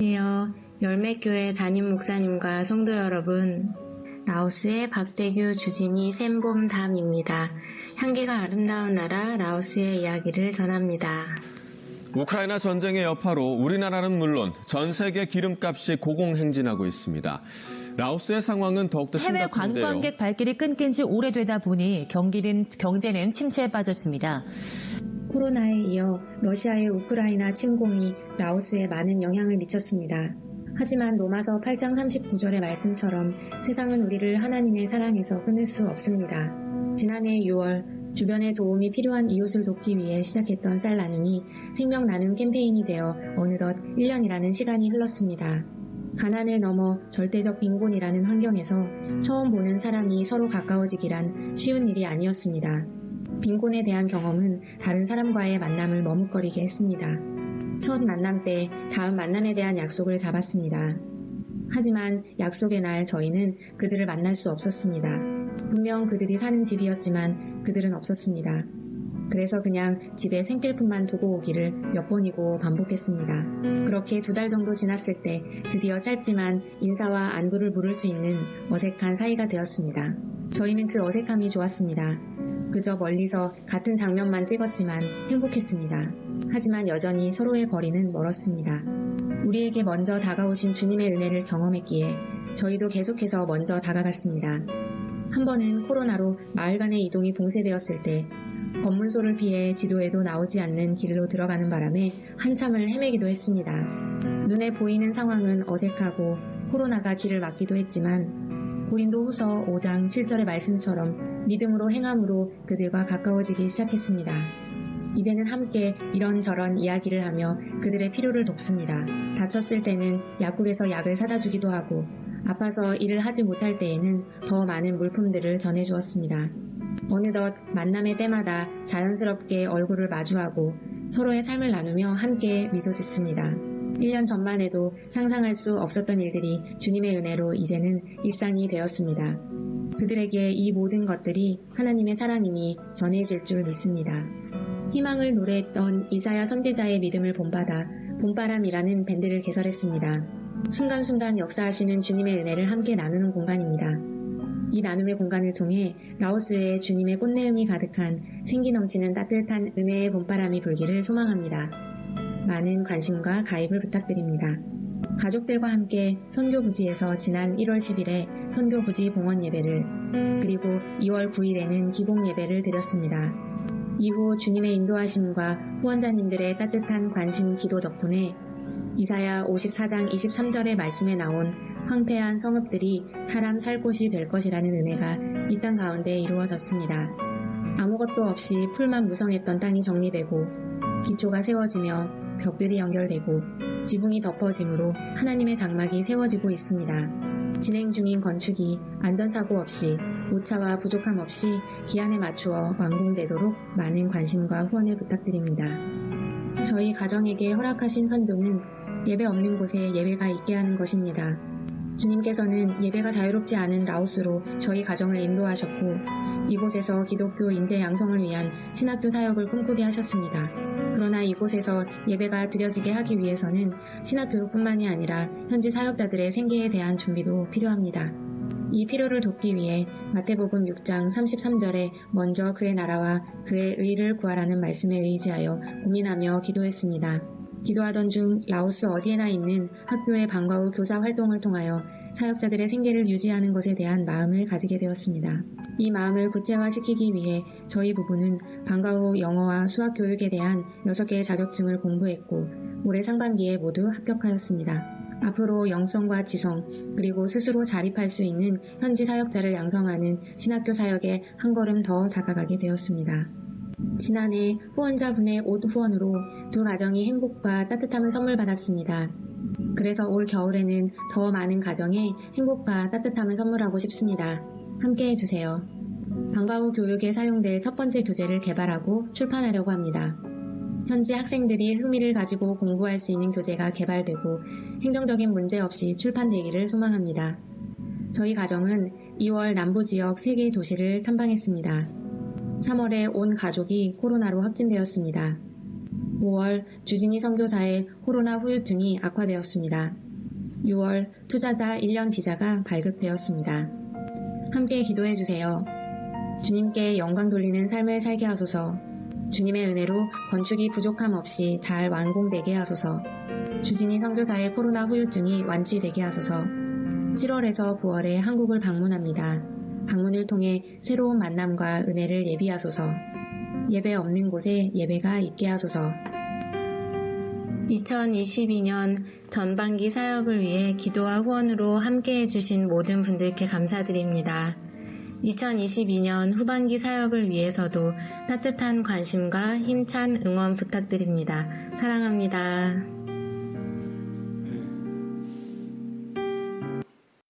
안녕하세요. 열매교회 담임 목사님과 성도 여러분, 라오스의 박대규 주진이 샘봄담입니다. 향기가 아름다운 나라 라오스의 이야기를 전합니다. 우크라이나 전쟁의 여파로 우리나라는 물론 전 세계 기름값이 고공행진하고 있습니다. 라오스의 상황은 더욱더 해외 심각한데요. 관광객 발길이 끊긴 지 오래되다 보니 경제는 침체에 빠졌습니다. 코로나에 이어 러시아의 우크라이나 침공이 라오스에 많은 영향을 미쳤습니다. 하지만 로마서 8장 39절의 말씀처럼 세상은 우리를 하나님의 사랑에서 끊을 수 없습니다. 지난해 6월 주변에 도움이 필요한 이웃을 돕기 위해 시작했던 쌀 나눔이 생명 나눔 캠페인이 되어 어느덧 1년이라는 시간이 흘렀습니다. 가난을 넘어 절대적 빈곤이라는 환경에서 처음 보는 사람이 서로 가까워지기란 쉬운 일이 아니었습니다. 빈곤에 대한 경험은 다른 사람과의 만남을 머뭇거리게 했습니다. 첫 만남 때 다음 만남에 대한 약속을 잡았습니다. 하지만 약속의 날 저희는 그들을 만날 수 없었습니다. 분명 그들이 사는 집이었지만 그들은 없었습니다. 그래서 그냥 집에 생필품만 두고 오기를 몇 번이고 반복했습니다. 그렇게 2달 정도 지났을 때 드디어 짧지만 인사와 안부를 물을 수 있는 어색한 사이가 되었습니다. 저희는 그 어색함이 좋았습니다. 그저 멀리서 같은 장면만 찍었지만 행복했습니다. 하지만 여전히 서로의 거리는 멀었습니다. 우리에게 먼저 다가오신 주님의 은혜를 경험했기에 저희도 계속해서 먼저 다가갔습니다. 한 번은 코로나로 마을 간의 이동이 봉쇄되었을 때 검문소를 피해 지도에도 나오지 않는 길로 들어가는 바람에 한참을 헤매기도 했습니다. 눈에 보이는 상황은 어색하고 코로나가 길을 막기도 했지만 고린도후서 5장 7절의 말씀처럼 믿음으로 행함으로 그들과 가까워지기 시작했습니다. 이제는 함께 이런저런 이야기를 하며 그들의 필요를 돕습니다. 다쳤을 때는 약국에서 약을 사다 주기도 하고 아파서 일을 하지 못할 때에는 더 많은 물품들을 전해주었습니다. 어느덧 만남의 때마다 자연스럽게 얼굴을 마주하고 서로의 삶을 나누며 함께 미소 짓습니다. 1년 전만 해도 상상할 수 없었던 일들이 주님의 은혜로 이제는 일상이 되었습니다. 그들에게 이 모든 것들이 하나님의 사랑임이 전해질 줄 믿습니다. 희망을 노래했던 이사야 선지자의 믿음을 본받아 봄바람이라는 밴드를 개설했습니다. 순간순간 역사하시는 주님의 은혜를 함께 나누는 공간입니다. 이 나눔의 공간을 통해 라오스에 주님의 꽃내음이 가득한 생기 넘치는 따뜻한 은혜의 봄바람이 불기를 소망합니다. 많은 관심과 가입을 부탁드립니다. 가족들과 함께 선교부지에서 지난 1월 10일에 선교부지 봉헌 예배를 그리고 2월 9일에는 기복 예배를 드렸습니다. 이후 주님의 인도하심과 후원자님들의 따뜻한 관심 기도 덕분에 이사야 54장 23절의 말씀에 나온 황폐한 성읍들이 사람 살 곳이 될 것이라는 은혜가 이 땅 가운데 이루어졌습니다. 아무것도 없이 풀만 무성했던 땅이 정리되고 기초가 세워지며 벽들이 연결되고 지붕이 덮어짐으로 하나님의 장막이 세워지고 있습니다. 진행 중인 건축이 안전사고 없이 오차와 부족함 없이 기한에 맞추어 완공되도록 많은 관심과 후원을 부탁드립니다. 저희 가정에게 허락하신 선교는 예배 없는 곳에 예배가 있게 하는 것입니다. 주님께서는 예배가 자유롭지 않은 라오스로 저희 가정을 인도하셨고 이곳에서 기독교 인재 양성을 위한 신학교 사역을 꿈꾸게 하셨습니다. 그러나 이곳에서 예배가 드려지게 하기 위해서는 신학교육뿐만이 아니라 현지 사역자들의 생계에 대한 준비도 필요합니다. 이 필요를 돕기 위해 마태복음 6장 33절에 먼저 그의 나라와 그의 의를 구하라는 말씀에 의지하여 고민하며 기도했습니다. 기도하던 중 라오스 어디에나 있는 학교의 방과 후 교사 활동을 통하여 사역자들의 생계를 유지하는 것에 대한 마음을 가지게 되었습니다. 이 마음을 구체화시키기 위해 저희 부부는 방과 후 영어와 수학 교육에 대한 6개의 자격증을 공부했고 올해 상반기에 모두 합격하였습니다. 앞으로 영성과 지성 그리고 스스로 자립할 수 있는 현지 사역자를 양성하는 신학교 사역에 한 걸음 더 다가가게 되었습니다. 지난해 후원자분의 옷 후원으로 두 가정이 행복과 따뜻함을 선물 받았습니다. 그래서 올 겨울에는 더 많은 가정에 행복과 따뜻함을 선물하고 싶습니다. 함께 해주세요. 방과 후 교육에 사용될 첫 번째 교재를 개발하고 출판하려고 합니다. 현지 학생들이 흥미를 가지고 공부할 수 있는 교재가 개발되고 행정적인 문제 없이 출판되기를 소망합니다. 저희 가정은 2월 남부지역 3개의 도시를 탐방했습니다. 3월에 온 가족이 코로나로 확진되었습니다. 5월 주진희 선교사의 코로나 후유증이 악화되었습니다. 6월 투자자 1년 비자가 발급되었습니다. 함께 기도해 주세요. 주님께 영광 돌리는 삶을 살게 하소서. 주님의 은혜로 건축이 부족함 없이 잘 완공되게 하소서. 주진희 선교사의 코로나 후유증이 완치되게 하소서. 7월에서 9월에 한국을 방문합니다. 방문을 통해 새로운 만남과 은혜를 예비하소서. 예배 없는 곳에 예배가 있게 하소서. 2022년 전반기 사역을 위해 기도와 후원으로 함께해 주신 모든 분들께 감사드립니다. 2022년 후반기 사역을 위해서도 따뜻한 관심과 힘찬 응원 부탁드립니다. 사랑합니다.